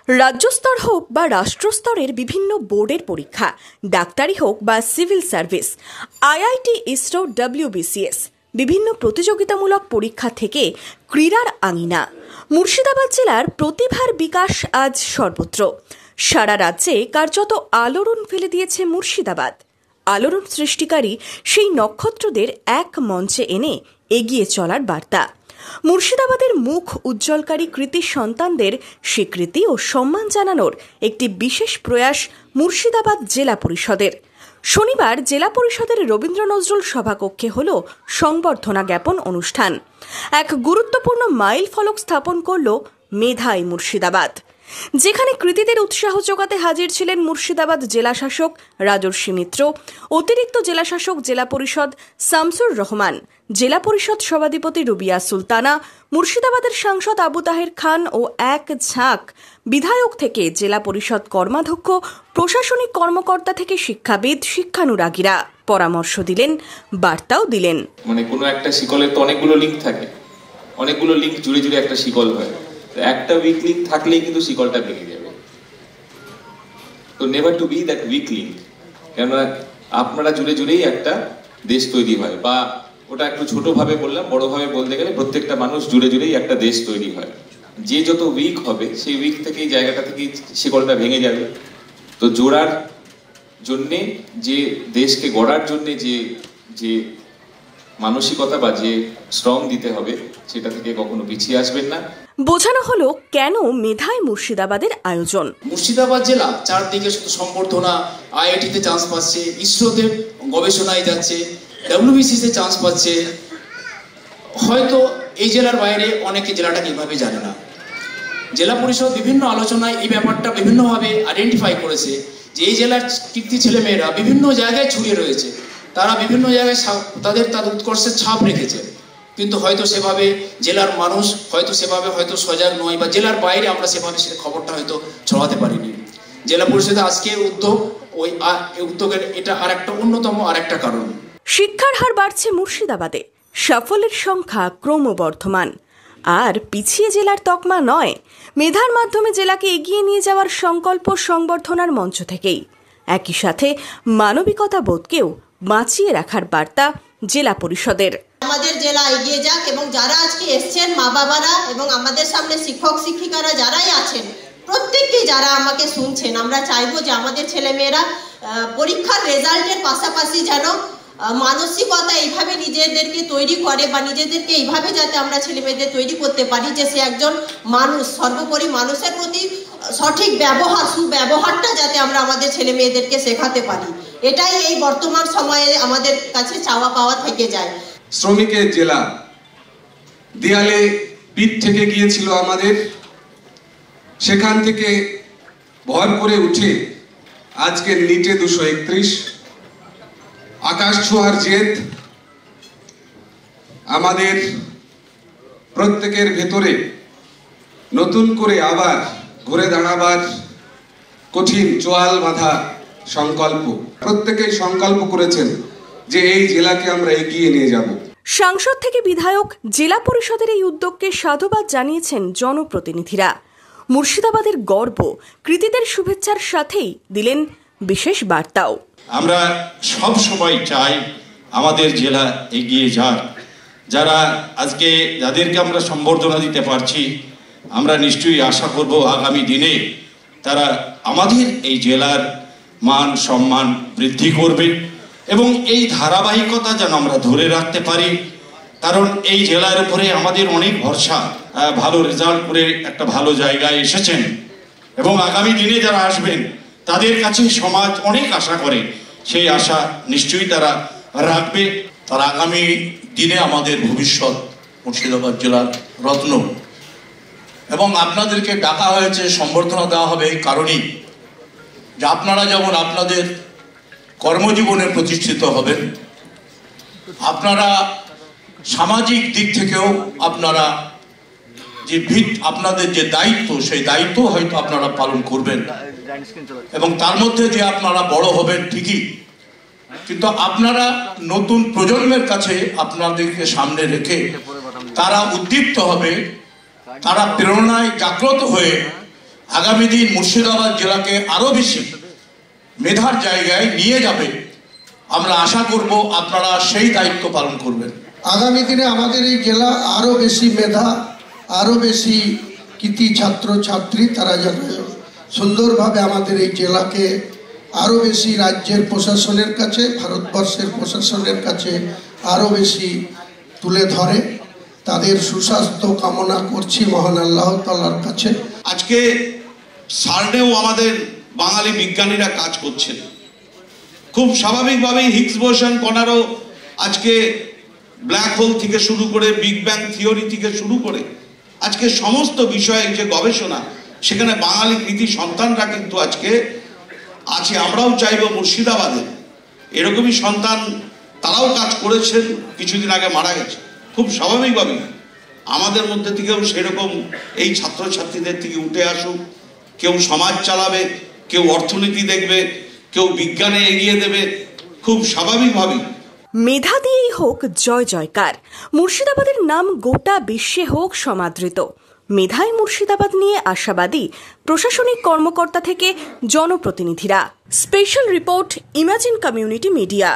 রাজ্য স্তর হোক বা রাষ্ট্র স্তরের বিভিন্ন বোর্ডের পরীক্ষা, ডাক্তারি হোক বা civil service, IIT, ISRO, WBCS, বিভিন্ন প্রতিযোগিতামূলক পরীক্ষা থেকে ক্রীড়ার আঙিনা। মুর্শিদাবাদ জেলার প্রতিভার বিকাশ আজ সর্বত্র। সারা রাজ্যে কার্যত আলোড়ন ফেলে দিয়েছে মুর্শিদাবাদ। আলোড়ন সৃষ্টিকারী সেই নক্ষত্রদের এক মঞ্চে এনে এগিয়ে চলার বার্তা। মুর্শিদাবাদের মুখ উজ্জ্বলকারী কৃতি সন্তানদের স্বীকৃতি ও সম্মান জানানোর একটি বিশেষ প্রয়াস মুর্শিদাবাদ জেলা পরিষদের। শনিবার জেলা পরিষদের রবীন্দ্র নজরুল সভাকক্ষে হল সংবর্ধনা জ্ঞাপন অনুষ্ঠান। এক গুরুত্বপূর্ণ মাইল ফলক স্থাপন করল মেধাই মুর্শিদাবাদ, যেখানে কৃতীদের উৎসাহ যোগাতে হাজির ছিলেন মুর্শিদাবাদ জেলা শাসক রাজর্ষি মিত্র, অতিরিক্ত জেলা শাসক জেলা পরিষদ শামসুর রহমান, জেলা পরিষদ সভাধিপতি রুবিয়া সুলতানা, মুর্শিদাবাদের সাংসদ আবু তাহের খান ও এক ঝাঁক বিধায়ক থেকে জেলা পরিষদ কর্মাধ্যক্ষ, প্রশাসনিক কর্মকর্তা থেকে শিক্ষাবিদ, শিক্ষানুরাগীরা পরামর্শ দিলেন, বার্তাও দিলেন। কোনো একটা শিকলের তো অনেকগুলো লিঙ্ক থাকে, অনেকগুলো লিঙ্ক জুড়ে জুড়ে একটা শিকল হয়। একটা উইক লিঙ্ক থাকলেই কিন্তু শিকলটা ভেঙে যাবে। তো never to be that weak link, কেননা আপনারা জুড়ে জুড়েই একটা দেশ তৈরি হয়। বা ওটা একটু ছোট ভাবে বললাম, বড় ভাবে বলতে গেলে প্রত্যেকটা মানুষ জুড়ে জুড়েই একটা দেশ তৈরি হয়। যে যত উইক হবে সেই উইক থেকে এই জায়গাটা থেকে শিকলটা ভেঙে যাবে। তো জোড়ার জন্যে, যে দেশকে গড়ার জন্যে যে মানসিকতা বা যে শ্রম দিতে হবে, সেটা থেকে কখনো পিছিয়ে আসবেন না। বোঝানো হলো কেন মেধাই মুর্শিদাবাদের আয়োজন। মুর্শিদাবাদ জেলা চারদিকে শুধু সম্বর্ধনা, আইআইটিতে চান্স পাচ্ছে, ইসরোতে গবেষণায় যাচ্ছে, ডব্লিউবিসিতে চান্স পাচ্ছে। হয়তো এই জেলার বাইরে অনেকে জেলাটাকে এভাবে জানে না। জেলা পরিষদ বিভিন্ন আলোচনায় এই ব্যাপারটা বিভিন্নভাবে আইডেন্টিফাই করেছে যে এই জেলার কৃতি ছেলেমেয়েরা বিভিন্ন জায়গায় ছড়িয়ে রয়েছে। তারা বিভিন্ন জায়গায় তাদের উৎকর্ষের ছাপ রেখেছে, কিন্তু হয়তো সেভাবে জেলার মানুষ হয়তো সজাগ নয়, বা জেলার বাইরে আমরা সেভাবে সে খবরটা হয়তো ছড়াতে পারিনি। জেলা পরিষদে আজকে উদ্যোগের এটা আরেকটা অন্যতম আরেকটা কারণ। শিক্ষার হার বাড়ছে মুর্শিদাবাদে, সাফল্যের সংখ্যা ক্রমবর্ধমান। আর পিছিয়ে জেলার তকমা নয়, মেধার মাধ্যমে জেলাকে এগিয়ে নিয়ে যাওয়ার সংকল্প সংবর্ধনার মঞ্চ থেকেই। একই সাথে মানবিকতা বোধকেও বাঁচিয়ে রাখার বার্তা জেলা পরিষদের। আমাদের জেলা এগিয়ে যাক, এবং যারা আজকে এসছেন মা বাবারা এবং আমাদের সামনে শিক্ষক শিক্ষিকারা যারাই আছেন, প্রত্যেককে যারা আমাকে শুনছেন, আমরা চাইবো যে আমাদের ছেলেমেয়েরা পরীক্ষার রেজাল্টের পাশাপাশি যেন মানসিকতা এইভাবে নিজেদেরকে তৈরি করে, বা নিজেদেরকে এইভাবে যাতে আমরা ছেলেমেয়েদের তৈরি করতে পারি যে সে একজন মানুষ, সর্বোপরি মানুষের প্রতি সঠিক ব্যবহার, সুব্যবহারটা যাতে আমরা আমাদের ছেলে মেয়েদেরকে শেখাতে পারি। এটাই এই বর্তমান সময়ে আমাদের কাছে চাওয়া পাওয়া থেকে যায়। শ্রমিকের জেলা, দেয়ালে পিঠ থেকে গিয়েছিল আমাদের, সেখান থেকে ভর করে উঠে আজকে নিটে 231, আকাশ ছোঁয়ার জেদ আমাদের প্রত্যেকের ভেতরে নতুন করে আবার ঘুরে দাঁড়াবার কঠিন চোয়াল বাঁধা সংকল্প। প্রত্যেকেই সংকল্প করেছেন যে এই জেলাকে আমরা এগিয়ে নিয়ে যাব। সাংসদ থেকে বিধায়ক, জেলা পরিষদের এই উদ্যোগকে সাধুবাদ জানিয়েছেন জনপ্রতিনিধিরা। মুর্শিদাবাদের গর্ব, কৃতীদের শুভেচ্ছার সাথেই দিলেন বিশেষ বার্তাও। আমরা সব সময় চাই আমাদের জেলা এগিয়ে যাক। যারা আজকে যাদেরকে আমরা সম্বর্ধনা দিতে পারছি, আমরা নিশ্চয়ই আশা করব আগামী দিনে তারা আমাদের এই জেলার মান সম্মান বৃদ্ধি করবে, এবং এই ধারাবাহিকতা যেন আমরা ধরে রাখতে পারি। কারণ এই জেলার উপরে আমাদের অনেক ভরসা। ভালো রেজাল্ট করে একটা ভালো জায়গায় এসেছেন, এবং আগামী দিনে যারা আসবেন তাদের কাছে সমাজ অনেক আশা করে, সেই আশা নিশ্চয়ই তারা রাখবে। তারা আগামী দিনে আমাদের ভবিষ্যৎ, মুর্শিদাবাদ জেলার রত্ন। এবং আপনাদেরকে ডাকা হয়েছে, সম্বর্ধনা দেওয়া হবে এই কারণেই যে আপনারা যেমন আপনাদের কর্মজীবনে প্রতিষ্ঠিত হবেন, আপনারা সামাজিক দিক থেকেও আপনারা যে আপনাদের যে দায়িত্ব, সেই দায়িত্ব হয়তো আপনারা পালন করবেন, এবং তার মধ্যে যে আপনারা বড় হবেন ঠিকই, কিন্তু আপনারা নতুন প্রজন্মের কাছে আপনাদেরকে সামনে রেখে তারা উদ্দীপ্ত হবে, তারা প্রেরণায় জাগ্রত হয়ে আগামী দিন মুর্শিদাবাদ জেলাকে আরো বেশি মেধার জায়গায় নিয়ে যাবে। আমরা আশা করব আপনারা সেই দায়িত্ব পালন করবেন। আগামী দিনে আমাদের এই জেলা আরো বেশি মেধা, আরো বেশি কৃতি ছাত্র ছাত্রী তারা যেন সুন্দরভাবে আমাদের এই জেলাকে আরো বেশি রাজ্যের প্রশাসনের কাছে, ভারতবর্ষের প্রশাসনের কাছে আরো বেশি তুলে ধরে। তাদের সুস্বাস্থ্য কামনা করছি মহান আল্লাহ তাআলার কাছে। আজকে সার্নেও আমাদের বাঙালি বিজ্ঞানীরা কাজ করছেন। খুব স্বাভাবিকভাবেই হিগস বোসন কণারও আজকে ব্ল্যাক হোল থেকে শুরু করে বিগ ব্যাং থিওরি থেকে শুরু করে আজকে সমস্ত বিষয়ে যে গবেষণা, সেখানে বাঙালি কৃতি সন্তানরা কিন্তু আজকে আছে। আমরাও চাইব মুর্শিদাবাদে এরকমই সন্তান, তারাও কাজ করেছেন, কিছুদিন আগে মারা গেছে। খুব স্বাভাবিকভাবেই আমাদের মধ্যে থেকেও সেরকম এই ছাত্রছাত্রীদের থেকে উঠে আসুক। কেউ সমাজ চালাবে, কেউ অর্থনীতি দেখবে, কেউ বিজ্ঞানে এগিয়ে দেবে, খুব স্বাভাবিকভাবেই। মেধা দিয়েই হোক জয় জয়কার, মুর্শিদাবাদের নাম গোটা বিশ্বে হোক সমাদৃত। মেধায় মুর্শিদাবাদ নিয়ে আশাবাদী প্রশাসনিক কর্মকর্তা থেকে জনপ্রতিনিধিরা। Special report, imagine community media.